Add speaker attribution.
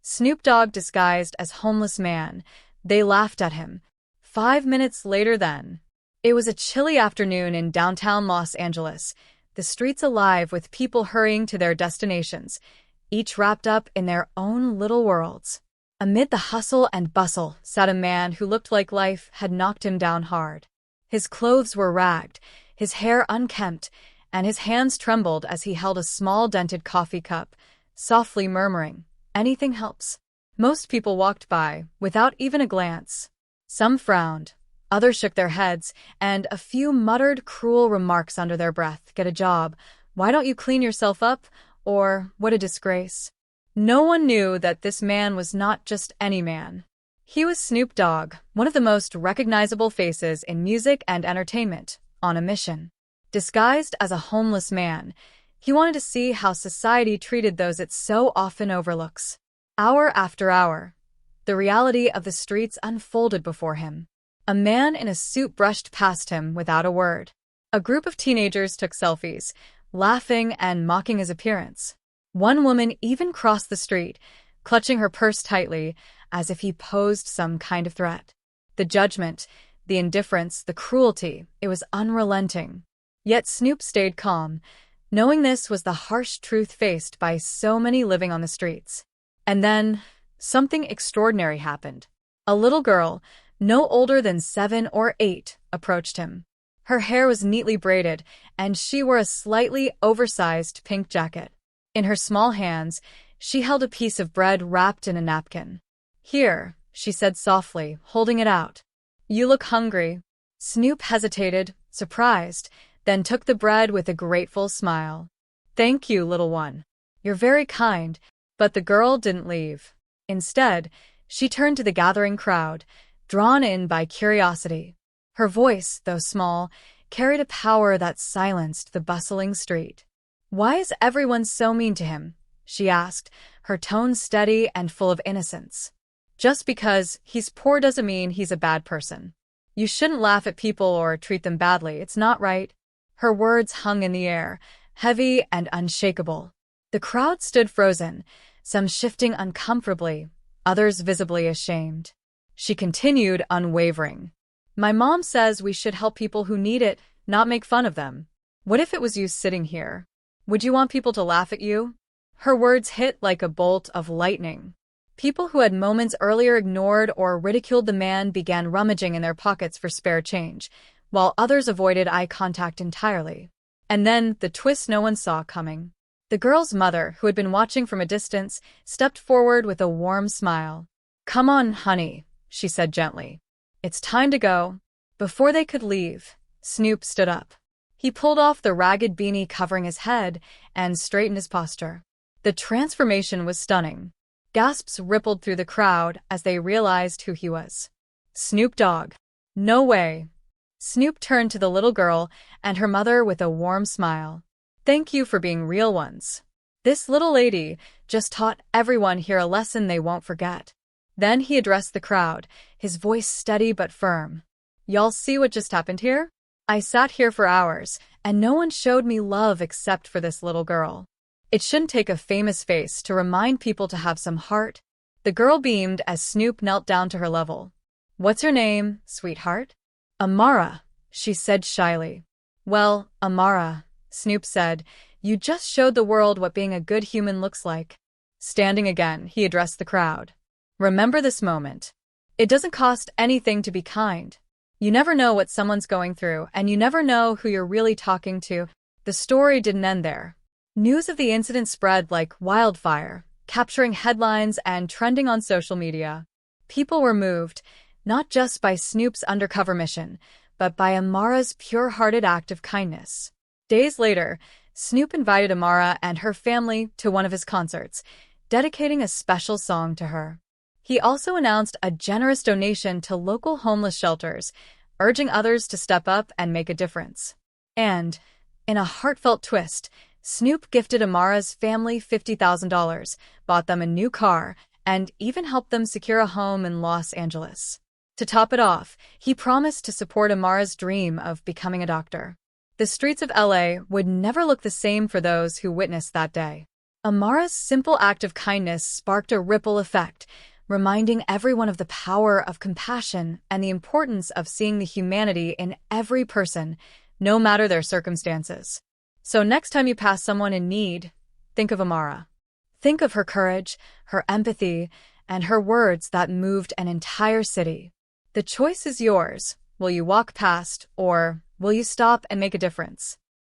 Speaker 1: Snoop Dogg disguised as homeless man. They laughed at him. 5 minutes later then. It was a chilly afternoon in downtown Los Angeles, the streets alive with people hurrying to their destinations, each wrapped up in their own little worlds. Amid the hustle and bustle sat a man who looked like life had knocked him down hard. His clothes were ragged, his hair unkempt, and his hands trembled as he held a small dented coffee cup, softly murmuring, "Anything helps." Most people walked by, without even a glance. Some frowned, others shook their heads, and a few muttered cruel remarks under their breath. "Get a job. Why don't you clean yourself up?" Or, "What a disgrace." No one knew that this man was not just any man. He was Snoop Dogg, one of the most recognizable faces in music and entertainment, on a mission. Disguised as a homeless man, he wanted to see how society treated those it so often overlooks. Hour after hour, the reality of the streets unfolded before him. A man in a suit brushed past him without a word. A group of teenagers took selfies, laughing and mocking his appearance. One woman even crossed the street, clutching her purse tightly, as if he posed some kind of threat. The judgment, the indifference, the cruelty, it was unrelenting. Yet Snoop stayed calm, knowing this was the harsh truth faced by so many living on the streets. And then, something extraordinary happened. A little girl, no older than 7 or 8, approached him. Her hair was neatly braided, and she wore a slightly oversized pink jacket. In her small hands, she held a piece of bread wrapped in a napkin. "Here," she said softly, holding it out. "You look hungry." Snoop hesitated, surprised, then took the bread with a grateful smile. "Thank you, little one. You're very kind." But the girl didn't leave. Instead, she turned to the gathering crowd, drawn in by curiosity. Her voice, though small, carried a power that silenced the bustling street. "Why is everyone so mean to him?" she asked, her tone steady and full of innocence. "Just because he's poor doesn't mean he's a bad person. You shouldn't laugh at people or treat them badly, it's not right." Her words hung in the air, heavy and unshakable. The crowd stood frozen, some shifting uncomfortably, others visibly ashamed. She continued, unwavering. "My mom says we should help people who need it, not make fun of them. What if it was you sitting here? Would you want people to laugh at you?" Her words hit like a bolt of lightning. People who had moments earlier ignored or ridiculed the man began rummaging in their pockets for spare change, while others avoided eye contact entirely. And then, the twist no one saw coming. The girl's mother, who had been watching from a distance, stepped forward with a warm smile. "Come on, honey," she said gently. "It's time to go." Before they could leave, Snoop stood up. He pulled off the ragged beanie covering his head and straightened his posture. The transformation was stunning. Gasps rippled through the crowd as they realized who he was. Snoop Dogg. "No way." Snoop turned to the little girl and her mother with a warm smile. "Thank you for being real ones. This little lady just taught everyone here a lesson they won't forget." Then he addressed the crowd, his voice steady but firm. "Y'all see what just happened here? I sat here for hours, and no one showed me love except for this little girl. It shouldn't take a famous face to remind people to have some heart." The girl beamed as Snoop knelt down to her level. "What's your name, sweetheart?" "Amara," she said shyly. "Well, Amara," Snoop said, "you just showed the world what being a good human looks like." Standing again, he addressed the crowd. "Remember this moment. It doesn't cost anything to be kind. You never know what someone's going through, and you never know who you're really talking to." The story didn't end there. News of the incident spread like wildfire, capturing headlines and trending on social media. People were moved, not just by Snoop's undercover mission, but by Amara's pure-hearted act of kindness. Days later, Snoop invited Amara and her family to one of his concerts, dedicating a special song to her. He also announced a generous donation to local homeless shelters, urging others to step up and make a difference. And, in a heartfelt twist, Snoop gifted Amara's family $50,000, bought them a new car, and even helped them secure a home in Los Angeles. To top it off, he promised to support Amara's dream of becoming a doctor. The streets of LA would never look the same for those who witnessed that day. Amara's simple act of kindness sparked a ripple effect, reminding everyone of the power of compassion and the importance of seeing the humanity in every person, no matter their circumstances. So next time you pass someone in need, think of Amara. Think of her courage, her empathy, and her words that moved an entire city. The choice is yours. Will you walk past, or will you stop and make a difference?